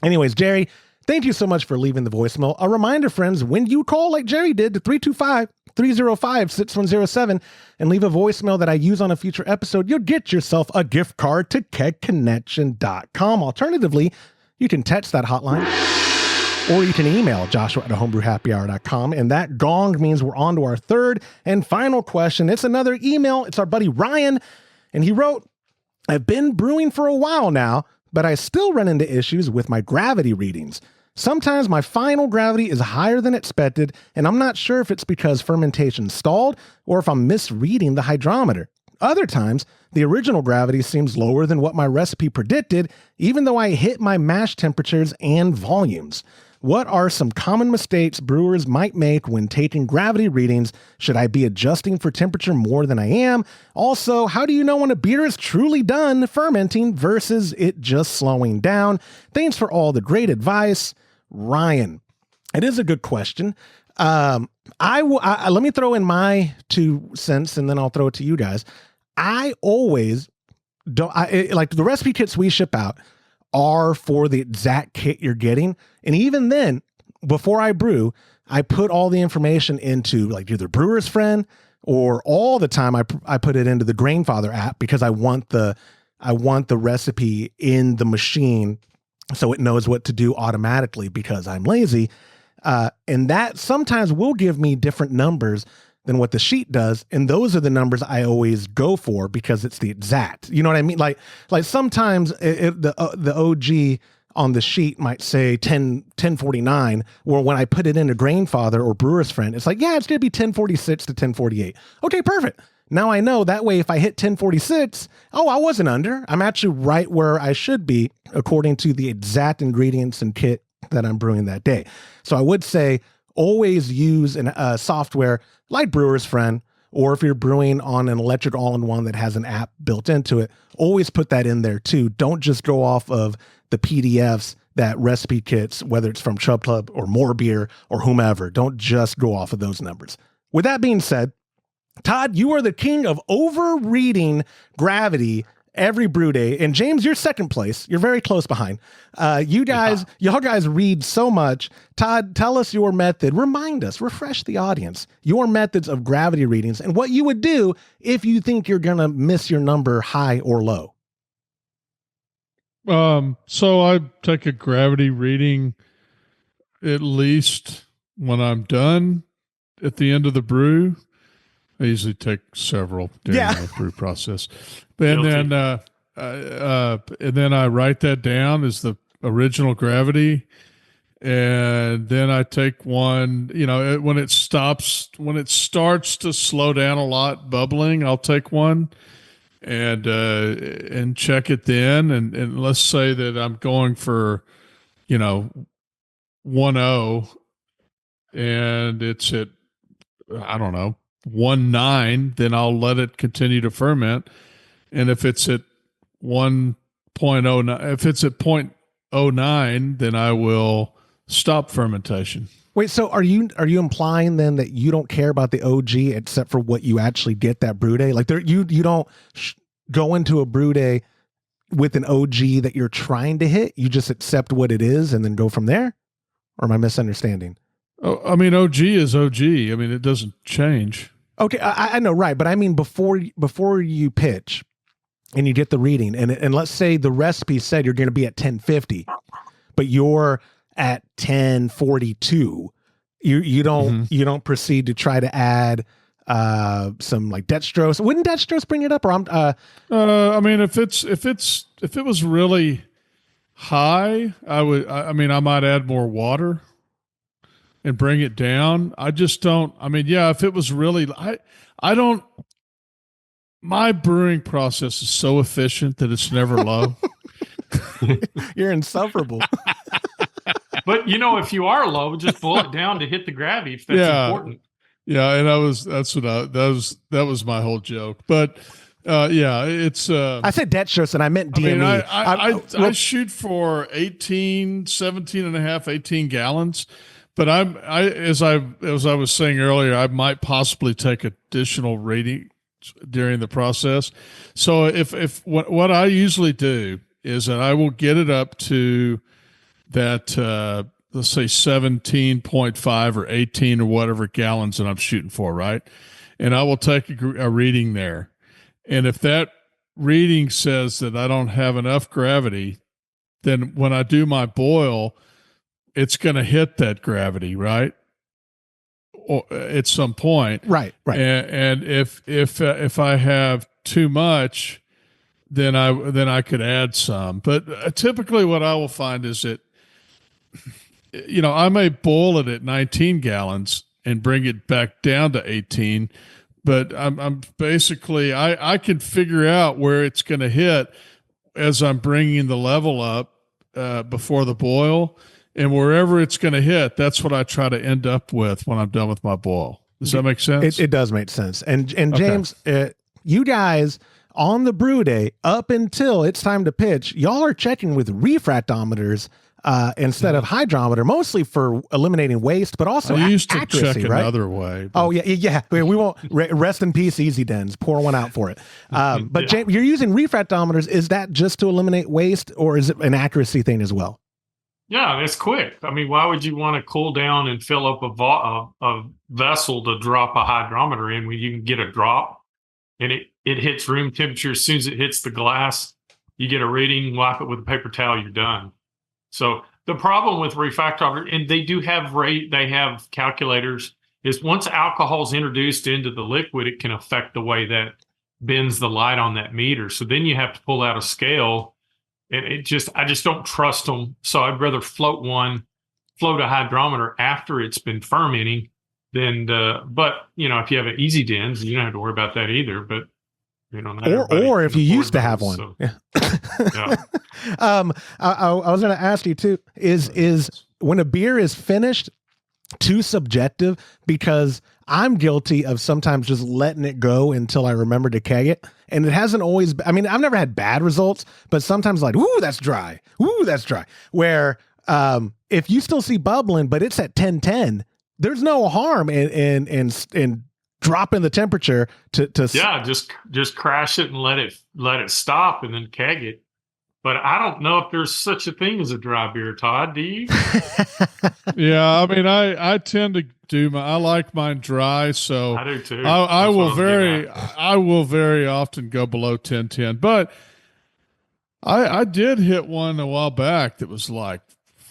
anyways, Jerry, thank you so much for leaving the voicemail. A reminder, friends, when you call like Jerry did to 325-305-6107 and leave a voicemail that I use on a future episode, you'll get yourself a gift card to kegconnection.com. Alternatively, you can text that hotline, or you can email joshua@homebrewhappyhour.com. And that gong means we're on to our third and final question. It's another email. It's our buddy Ryan. And he wrote, I've been brewing for a while now, but I still run into issues with my gravity readings. Sometimes my final gravity is higher than expected, and I'm not sure if it's because fermentation stalled or if I'm misreading the hydrometer. Other times, the original gravity seems lower than what my recipe predicted, even though I hit my mash temperatures and volumes. What are some common mistakes brewers might make when taking gravity readings? Should I be adjusting for temperature more than I am? Also, how do you know when a beer is truly done fermenting versus it just slowing down? Thanks for all the great advice, Ryan. It is a good question. Let me throw in my 2 cents and then I'll throw it to you guys. I always don't like the recipe kits we ship out are for the exact kit you're getting. And even then, before I brew, I put all the information into like either Brewer's Friend, or all the time I put it into the Grainfather app, because I want the recipe in the machine so it knows what to do automatically, because I'm lazy. And that sometimes will give me different numbers than what the sheet does. And those are the numbers I always go for, because it's the exact, you know what I mean? Like sometimes the OG on the sheet might say 1049, where when I put it into Grainfather or Brewer's Friend, it's like, yeah, it's going to be 1046 to 1048. Okay, perfect. Now I know that way if I hit 1046, I wasn't under. I'm actually right where I should be according to the exact ingredients and kit that I'm brewing that day. So I would say always use a software like Brewer's Friend, or if you're brewing on an electric all-in-one that has an app built into it, always put that in there too. Don't just go off of the PDFs that recipe kits, whether it's from Chub Club or More Beer or whomever. Don't just go off of those numbers. With that being said, Todd, you are the king of over-reading gravity every brew day. And James, you're second place. You're very close behind. Y'all guys read so much. Todd, tell us your method. Remind us, refresh the audience, your methods of gravity readings and what you would do if you think you're going to miss your number high or low. So I take a gravity reading at least when I'm done at the end of the brew. I usually take several during the brew process. And then I write that down as the original gravity. And then I take one, when it starts to slow down a lot, bubbling, I'll take one and check it then. And let's say that I'm going for, 1.0 and it's at, I don't know, 1.9, then I'll let it continue to ferment. And if it's at 1.09, if it's at 0.09, then I will stop fermentation. Wait, so are you implying then that you don't care about the OG except for what you actually get that brew day? Like you don't go into a brew day with an OG that you're trying to hit. You just accept what it is and then go from there? Or am I misunderstanding? Oh, I mean, OG is OG. I mean, it doesn't change. Okay, I know, right. But I mean, before you pitch and you get the reading, and let's say the recipe said you're going to be at 1050, but you're at 1042, you don't proceed to try to add some like dextrose. Wouldn't dextrose bring it up? Or I mean, if it was really high, I might add more water and bring it down. I just don't. I mean, yeah, if it was really, I don't. My brewing process is so efficient that it's never low. You're insufferable. But if you are low, just boil it down to hit the gravity if that's important. Yeah, and that was my whole joke. But yeah, it's I said dextrose and I meant DME. I shoot for 17 and a half, 18 gallons. But as I was saying earlier, I might possibly take additional reading during the process. So if what I usually do is that I will get it up to that, let's say 17.5 or 18 or whatever gallons that I'm shooting for, right? And I will take a reading there. And if that reading says that I don't have enough gravity, then when I do my boil, it's going to hit that gravity, right? Or at some point. Right. And if I have too much, then I could add some. But typically what I will find is that, I may boil it at 19 gallons and bring it back down to 18, but I'm basically, I can figure out where it's going to hit as I'm bringing the level up before the boil, and wherever it's going to hit, that's what I try to end up with when I'm done with my boil. Does that make sense? It does make sense. And James, you guys on the brew day, up until it's time to pitch, y'all are checking with refractometers instead of hydrometer, mostly for eliminating waste, but also I used to accuracy, check right? another way. But. Oh yeah. We won't rest in peace, Easy Dens. Pour one out for it. But James, you're using refractometers. Is that just to eliminate waste, or is it an accuracy thing as well? Yeah, it's quick. I mean, why would you want to cool down and fill up a vessel to drop a hydrometer in when you can get a drop and it hits room temperature? As soon as it hits the glass, you get a reading, wipe it with a paper towel, you're done. So the problem with refractometer, and they do have they have calculators, is once alcohol is introduced into the liquid, it can affect the way that bends the light on that meter. So then you have to pull out a scale. And I just don't trust them. So I'd rather float a hydrometer after it's been fermenting than, but if you have an Easy Dens, you don't have to worry about that either. But, or if you used to have one. So, yeah. Yeah. I was going to ask you too, is when a beer is finished too subjective? Because I'm guilty of sometimes just letting it go until I remember to keg it. And it hasn't always, I've never had bad results, but sometimes like, ooh, that's dry. Ooh, that's dry. Where if you still see bubbling, but it's at 1010, there's no harm in dropping the temperature to just crash it and let it stop and then keg it. But I don't know if there's such a thing as a dry beer, Todd. Do you? Yeah, I tend to I like mine dry, so I do too. I will very often go below 1010. But I did hit one a while back that was like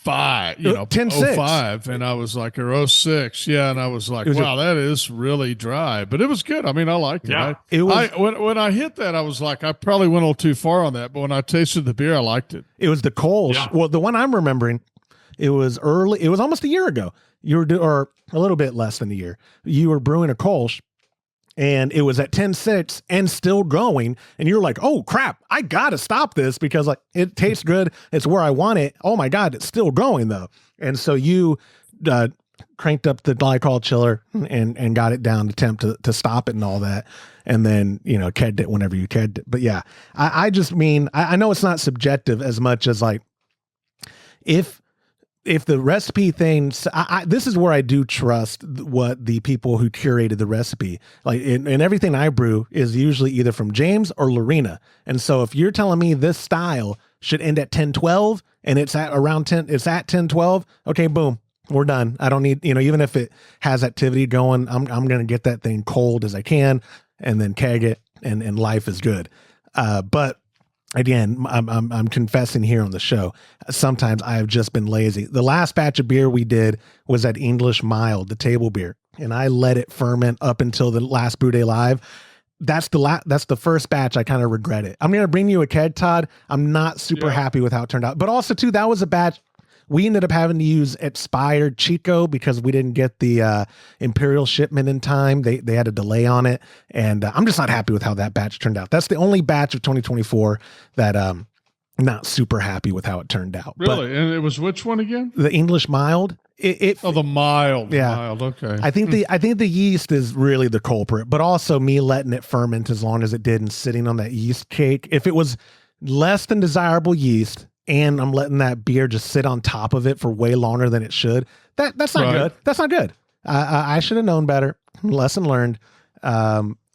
10.6, and I was like, or 06, yeah, and I was like, wow, that is really dry, but it was good. I liked it. Yeah. When I hit that, I was like, I probably went a little too far on that, but when I tasted the beer, I liked it. It was the kolsch. Yeah. Well, the one I'm remembering, it was early. It was almost a year ago. Or a little bit less than a year. You were brewing a kolsch, and it was at 10.6 and still going. And you're like, oh crap, I got to stop this because like it tastes good. It's where I want it. Oh my God, it's still going though. And so you cranked up the glycol chiller and got it down to temp to stop it and all that. And then, kegged it whenever you kegged it. But yeah, I just mean, I know it's not subjective as much as like, if the recipe thing, this is where I do trust what the people who curated the recipe, like and everything I brew is usually either from James or Lorena. And so if you're telling me this style should end at 10:12 and it's at around 10, it's at 10:12. Okay, boom, we're done. I don't need, even if it has activity going, I'm going to get that thing cold as I can and then keg it and life is good. But again, I'm confessing here on the show. Sometimes I have just been lazy. The last batch of beer we did was that English mild, the table beer, and I let it ferment up until the last Brew Day Live. That's the first batch. I kind of regret it. I'm going to bring you a keg, Todd. I'm not super happy with how it turned out, but also too, that was a batch we ended up having to use expired Chico because we didn't get the Imperial shipment in time. They had a delay on it. And I'm just not happy with how that batch turned out. That's the only batch of 2024 that I'm not super happy with how it turned out. Really? And it was which one again? The English mild. The mild. Yeah. Mild. Okay. I think the yeast is really the culprit, but also me letting it ferment as long as it did and sitting on that yeast cake. If it was less than desirable yeast, and I'm letting that beer just sit on top of it for way longer than it should, that's not good. That's not good. I should have known better. Lesson learned.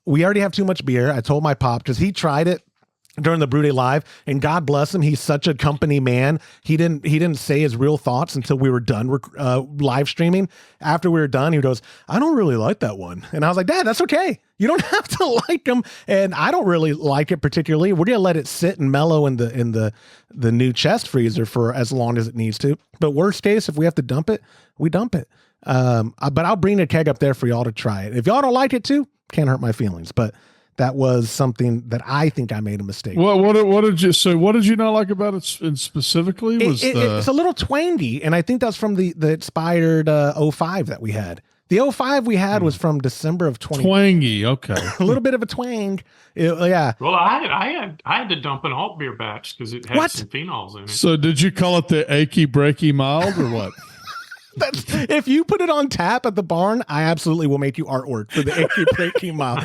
We already have too much beer. I told my pop, because he tried it during the Brew Day Live, and God bless him, he's such a company man. He didn't say his real thoughts until we were done live streaming. After we were done, he goes, I don't really like that one. And I was like, Dad, that's okay. You don't have to like them. And I don't really like it particularly. We're going to let it sit and mellow in the new chest freezer for as long as it needs to. But worst case, if we have to dump it, we dump it. But I'll bring a keg up there for y'all to try it. If y'all don't like it too, can't hurt my feelings. But that was something that I think I made a mistake. What did you not like about it specifically? It's a little twangy, and I think that's from the expired 05 that we had. The 05 we had was from December of 20. Twangy, okay. A little bit of a twang. Yeah. Well, I had to dump an alt beer batch because it had some phenols in it. So did you call it the achy breaky mild or what? If you put it on tap at the barn, I absolutely will make you artwork for the achy breaky mild.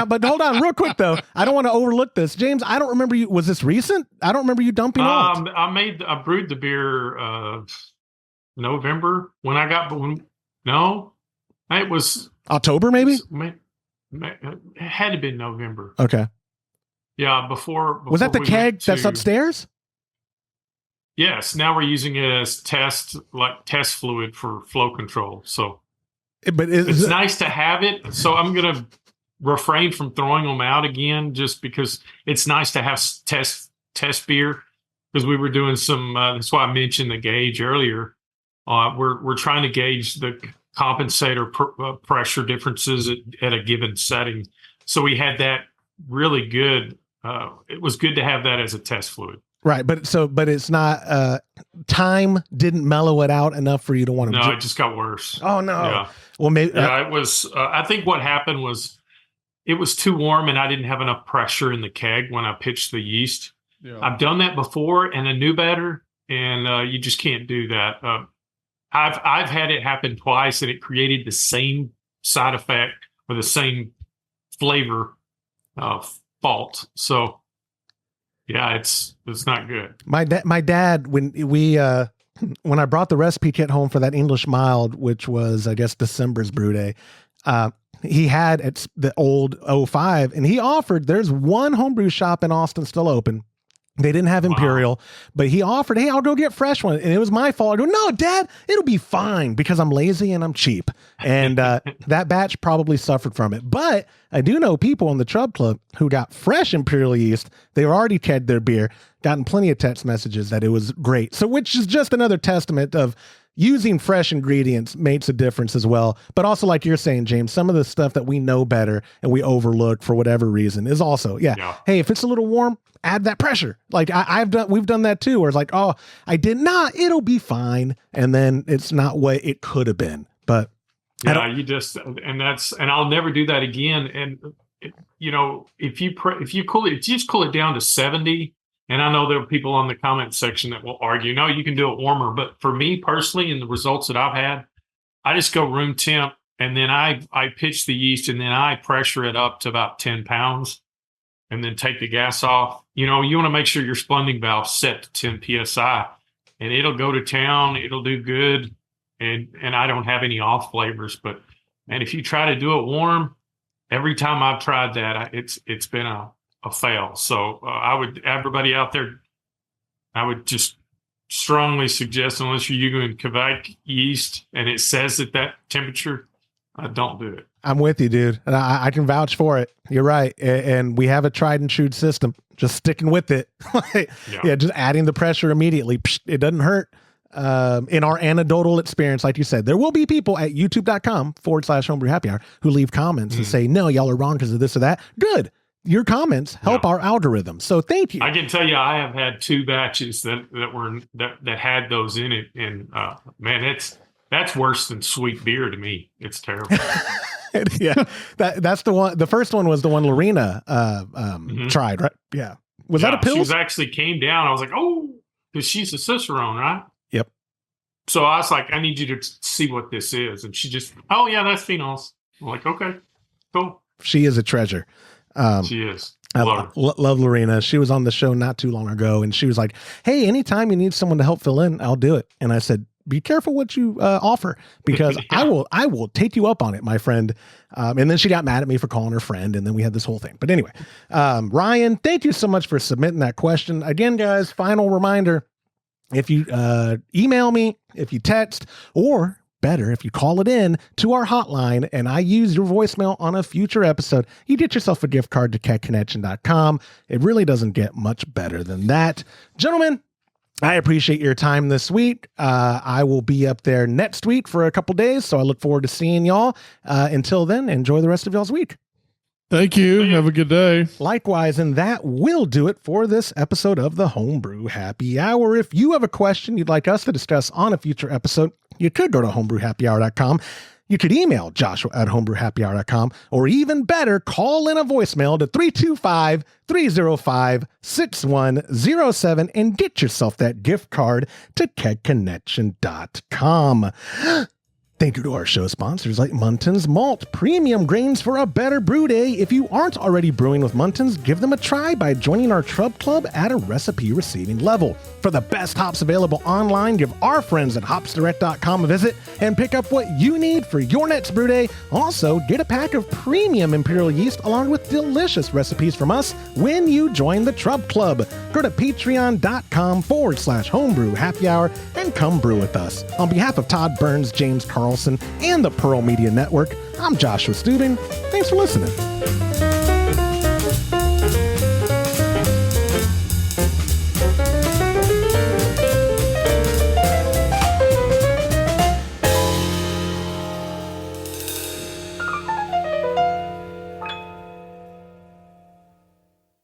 But hold on real quick though. I don't want to overlook this. James, I don't remember you. Was this recent? I don't remember you dumping alt. I brewed the beer November when I got it was October maybe? It had to be November. Okay. Yeah, before was that the keg that's upstairs? Yes, now we're using it as test fluid for flow control. So, but it's nice to have it. So I'm going to refrain from throwing them out again, just because it's nice to have test beer. Because we were doing some. That's why I mentioned the gauge earlier. We're trying to gauge the compensator pressure differences at a given setting. So we had that really good. It was good to have that as a test fluid. Right, but it's not. Time didn't mellow it out enough for you to want to. No, it just got worse. Oh no. Yeah. Well, maybe it was. I think what happened was it was too warm, and I didn't have enough pressure in the keg when I pitched the yeast. Yeah. I've done that before, and I knew better, and you just can't do that. I've had it happen twice, and it created the same side effect or the same flavor fault. So. Yeah, it's not good. My dad, when I brought the recipe kit home for that English mild, which was, I guess, December's brew day, he had the old 05, and he offered, there's one homebrew shop in Austin still open. They didn't have Imperial, but he offered, hey, I'll go get fresh one. And it was my fault. I go, no, Dad, it'll be fine because I'm lazy and I'm cheap. And that batch probably suffered from it. But I do know people in the Trub Club who got fresh Imperial yeast. They were already kegged their beer, gotten plenty of text messages that it was great. So which is just another testament of using fresh ingredients makes a difference as well. But also, like you're saying, James, some of the stuff that we know better and we overlook for whatever reason is also, hey, if it's a little warm, add that pressure. Like we've done that too, where it's like, oh, I did not, it'll be fine. And then it's not what it could have been. But Yeah, and I'll never do that again. And if you just cool it down to 70. And I know there are people on the comment section that will argue, no, you can do it warmer. But for me personally, and the results that I've had, I just go room temp, and then I pitch the yeast, and then I pressure it up to about 10 pounds, and then take the gas off. You want to make sure your splending valve's set to 10 psi, and it'll go to town. It'll do good, and I don't have any off flavors. But man, if you try to do it warm, every time I've tried that, it's been a fail. So everybody out there, I would just strongly suggest, unless you're using Quebec yeast and it says that temperature, don't do it. I'm with you, dude. And I can vouch for it. You're right. And we have a tried and true system, just sticking with it. Just adding the pressure immediately. It doesn't hurt. In our anecdotal experience, like you said, there will be people at youtube.com/homebrew happy hour who leave comments and say, no, y'all are wrong because of this or that. Good. Your comments help our algorithm. So thank you. I can tell you, I have had 2 batches that had those in it. And man, that's worse than sweet beer to me. It's terrible. Yeah. That's the one. The first one was the one Lorena tried, right? Yeah. Was that a pill? She actually came down. I was like, oh, because she's a Cicerone, right? Yep. So I was like, I need you to see what this is. And she just, oh yeah, that's phenols. I'm like, okay, cool. She is a treasure. She is. I love Lorena. She was on the show not too long ago, and she was like, hey, anytime you need someone to help fill in, I'll do it. And I said, be careful what you offer, because I will take you up on it, my friend. And then she got mad at me for calling her friend, and then we had this whole thing. But anyway, Ryan, thank you so much for submitting that question. Again, guys, final reminder, if you email me, if you text, or better, if you call it in to our hotline and I use your voicemail on a future episode, you get yourself a gift card to kegconnection.com. It really doesn't get much better than that. Gentlemen, I appreciate your time this week. I will be up there next week for a couple days, so I look forward to seeing y'all. Until then, enjoy the rest of y'all's week. Thank you. Have a good day. Likewise, and that will do it for this episode of the Homebrew Happy Hour. If you have a question you'd like us to discuss on a future episode, you could go to homebrewhappyhour.com. You could email joshua@homebrewhappyhour.com, or even better, call in a voicemail to 325-305-6107 and get yourself that gift card to kegconnection.com. Thank you to our show sponsors like Muntons Malt, premium grains for a better brew day. If you aren't already brewing with Muntons, give them a try by joining our Trub Club at a recipe receiving level. For the best hops available online, give our friends at hopsdirect.com a visit and pick up what you need for your next brew day. Also, get a pack of premium imperial yeast along with delicious recipes from us when you join the Trub Club. Go to patreon.com/homebrew happy hour and come brew with us. On behalf of Todd Burns, James Carlson, and the Pearl Media Network, I'm Joshua Stubing. Thanks for listening.